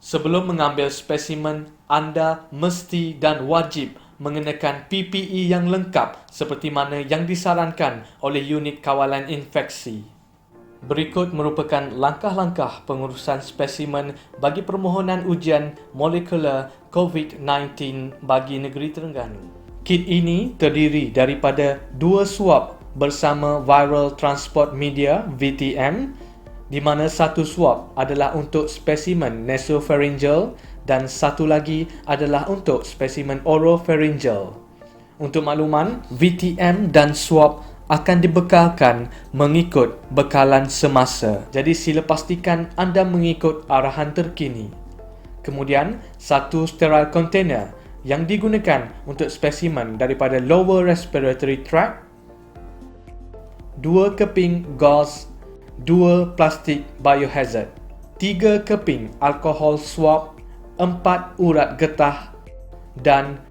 Sebelum mengambil spesimen, anda mesti dan wajib mengenakan PPE yang lengkap seperti mana yang disarankan oleh Unit Kawalan Infeksi. Berikut merupakan langkah-langkah pengurusan spesimen bagi permohonan ujian molekular COVID-19 bagi negeri Terengganu. Kit ini terdiri daripada 2 suap bersama Viral Transport Media (VTM), di mana satu suap adalah untuk spesimen nasopharyngeal dan satu lagi adalah untuk spesimen oropharyngeal. Untuk makluman, VTM dan swab akan dibekalkan mengikut bekalan semasa. Jadi sila pastikan anda mengikut arahan terkini. Kemudian, satu sterile container yang digunakan untuk spesimen daripada lower respiratory tract, 2 keping gauze, 2 plastik biohazard, 3 keping alkohol swab, 4 urat getah dan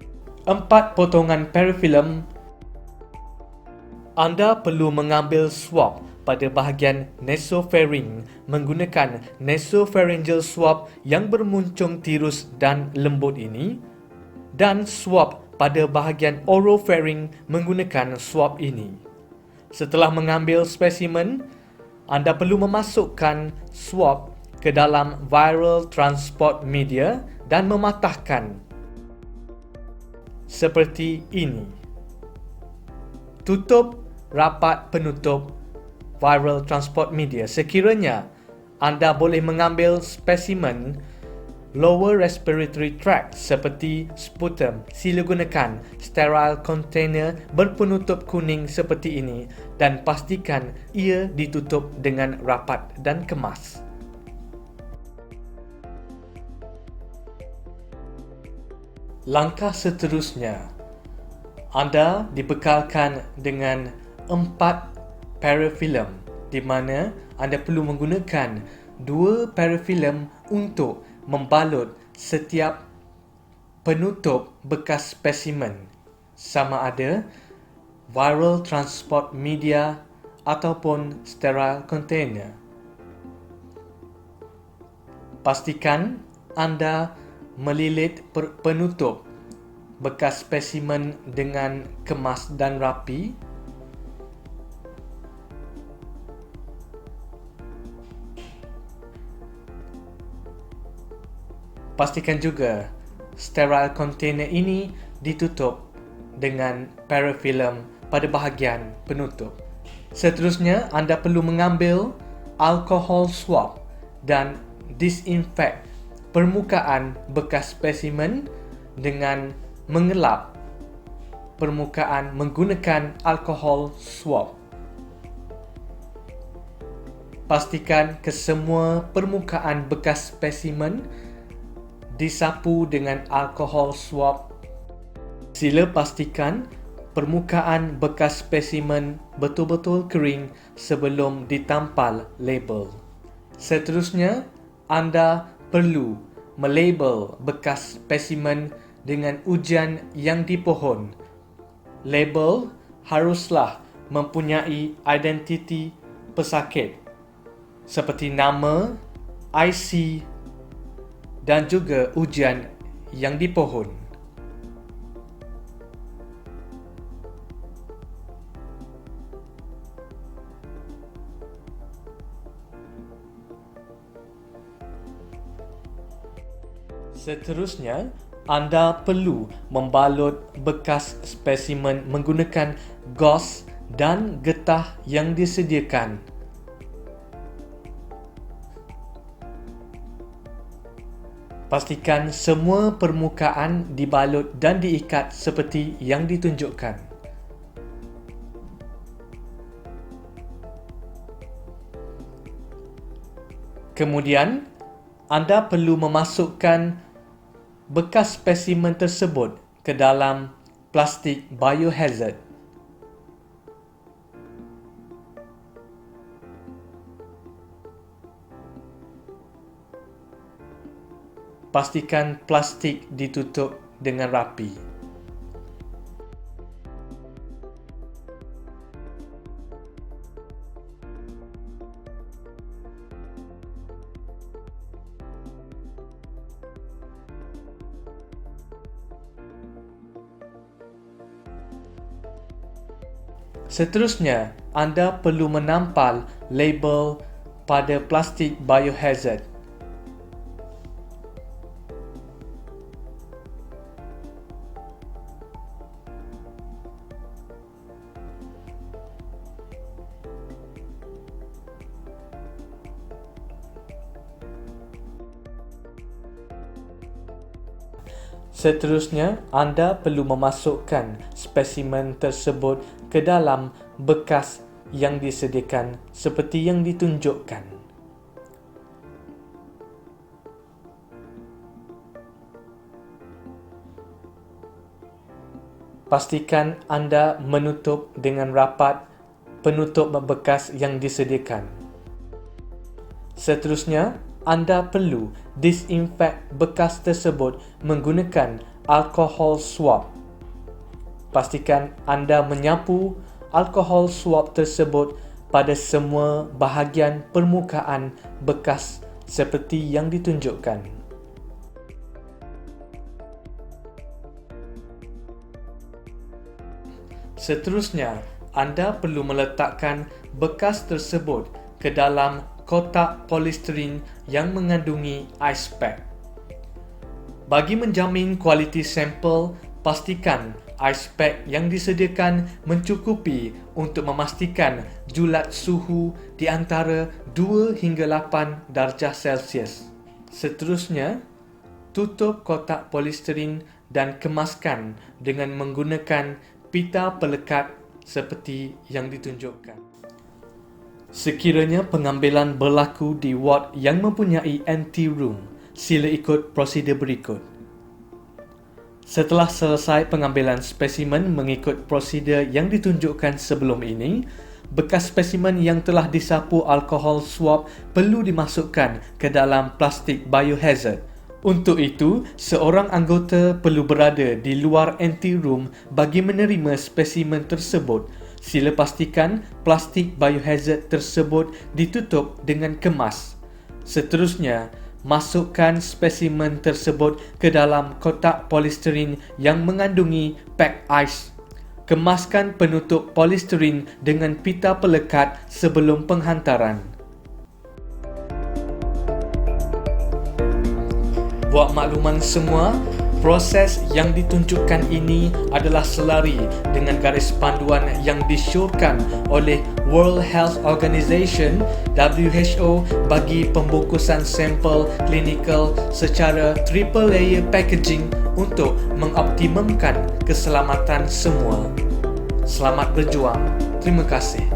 4 potongan parafilm. Anda perlu mengambil swab pada bahagian nasopharynx menggunakan nasopharyngeal swab yang bermuncung tirus dan lembut ini, dan swab pada bahagian oropharynx menggunakan swab ini. Setelah mengambil spesimen, anda perlu memasukkan swab ke dalam viral transport media dan mematahkan seperti ini. Tutup rapat penutup viral transport media. Sekiranya anda boleh mengambil spesimen lower respiratory tract seperti sputum, sila gunakan sterile container berpenutup kuning seperti ini dan pastikan ia ditutup dengan rapat dan kemas. Langkah seterusnya, anda dibekalkan dengan 4 parafilm di mana anda perlu menggunakan 2 parafilm untuk membalut setiap penutup bekas spesimen, sama ada viral transport media ataupun sterile container. Pastikan anda melilit penutup bekas spesimen dengan kemas dan rapi. Pastikan juga sterile container ini ditutup dengan parafilm pada bahagian penutup. Seterusnya, anda perlu mengambil alkohol swab dan disinfect permukaan bekas spesimen dengan mengelap permukaan menggunakan alkohol swab. Pastikan kesemua permukaan bekas spesimen disapu dengan alkohol swab. Sila pastikan permukaan bekas spesimen betul-betul kering sebelum ditampal label. Seterusnya, anda perlu melabel bekas spesimen dengan ujian yang dipohon. Label haruslah mempunyai identiti pesakit seperti nama, IC dan juga ujian yang dipohon. Seterusnya, anda perlu membalut bekas spesimen menggunakan gauze dan getah yang disediakan. Pastikan semua permukaan dibalut dan diikat seperti yang ditunjukkan. Kemudian, anda perlu memasukkan bekas spesimen tersebut ke dalam plastik biohazard. Pastikan plastik ditutup dengan rapi. Seterusnya, anda perlu menampal label pada plastik biohazard. Seterusnya, anda perlu memasukkan spesimen tersebut ke dalam bekas yang disediakan seperti yang ditunjukkan. Pastikan anda menutup dengan rapat penutup bekas yang disediakan. Seterusnya, anda perlu disinfek bekas tersebut menggunakan alkohol swab. Pastikan anda menyapu alkohol swab tersebut pada semua bahagian permukaan bekas seperti yang ditunjukkan. Seterusnya, anda perlu meletakkan bekas tersebut ke dalam kotak polistiren yang mengandungi ice pack. Bagi menjamin kualiti sampel, pastikan ice pack yang disediakan mencukupi untuk memastikan julat suhu di antara 2 hingga 8 darjah Celsius. Seterusnya, tutup kotak polistiren dan kemaskan dengan menggunakan pita pelekat seperti yang ditunjukkan. Sekiranya pengambilan berlaku di ward yang mempunyai anteroom, sila ikut prosedur berikut. Setelah selesai pengambilan spesimen mengikut prosedur yang ditunjukkan sebelum ini, bekas spesimen yang telah disapu alkohol swab perlu dimasukkan ke dalam plastik biohazard. Untuk itu, seorang anggota perlu berada di luar anteroom bagi menerima spesimen tersebut. Sila pastikan plastik biohazard tersebut ditutup dengan kemas. Seterusnya, masukkan spesimen tersebut ke dalam kotak polistiren yang mengandungi pack ice. Kemaskan penutup polistiren dengan pita pelekat sebelum penghantaran. Buat makluman semua, proses yang ditunjukkan ini adalah selari dengan garis panduan yang disyorkan oleh World Health Organization (WHO) bagi pembungkusan sampel klinikal secara triple layer packaging untuk mengoptimumkan keselamatan semua. Selamat berjuang. Terima kasih.